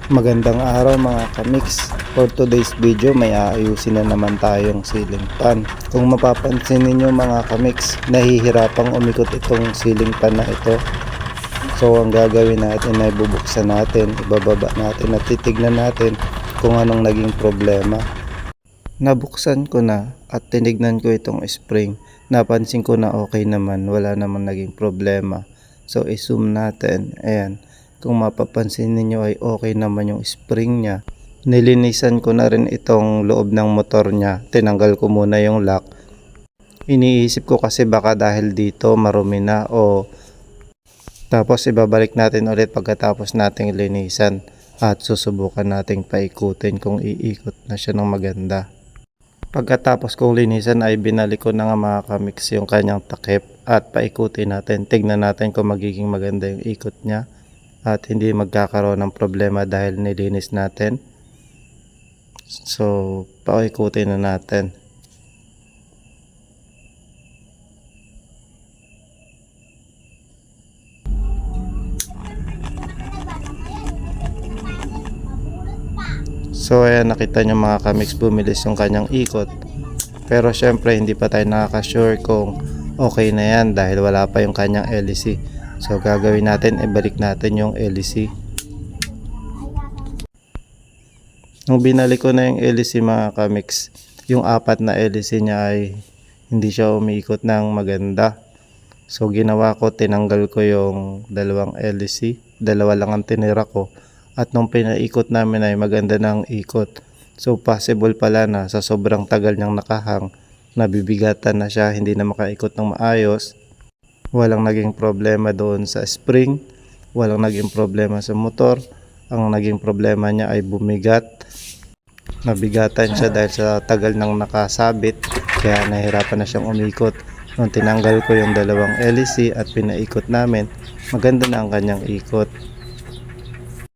Magandang araw mga kamix. For today's video may aayusin na naman tayong ceiling fan. Kung mapapansin ninyo mga kamix, nahihirapang umikot itong ceiling fan na ito. So ang gagawin natin ay bubuksan natin, ibababa natin at titignan natin kung anong naging problema. Nabuksan ko na at tinignan ko itong spring. Napansin ko na okay naman, wala naman naging problema. So i-zoom natin, ayan. Kung mapapansin ninyo ay okay naman yung spring niya. Nilinisan ko na rin itong loob ng motor niya. Tinanggal ko muna yung lock. Iniisip ko kasi baka dahil dito marumi na o tapos ibabalik natin ulit pagkatapos nating linisan at susubukan nating paikutin kung iikot na siya ng maganda. Pagkatapos kong linisan ay binalik ko na nga mga kamix yung kanyang takip at paikutin natin. Tignan natin kung magiging maganda yung ikot niya at hindi magkakaroon ng problema dahil nilinis natin. So paikutin na natin. So ayan, nakita nyo mga kamix, bumilis yung kanyang ikot. Pero syempre hindi pa tayo nakaka-sure kung okay na yan dahil wala pa yung kanyang LEC. So gagawin natin, ibalik natin yung LEC. Nung binalik ko na yung LEC mga kamix, yung apat na LEC niya ay hindi siya umiikot ng maganda. So ginawa ko, tinanggal ko yung dalawang LEC, dalawa lang ang tinira ko. At nung pinaikot namin ay maganda ng ikot. So possible pala na sa sobrang tagal niyang nakahang, nabibigatan na siya, hindi na makaikot ng maayos. Walang naging problema doon sa spring, walang naging problema sa motor. Ang naging problema niya ay bumigat. Nabigatan siya dahil sa tagal nang nakasabit, kaya nahirapan na siyang umikot. Nung tinanggal ko yung dalawang LEC at pinaikot namin, maganda na ang kanyang ikot.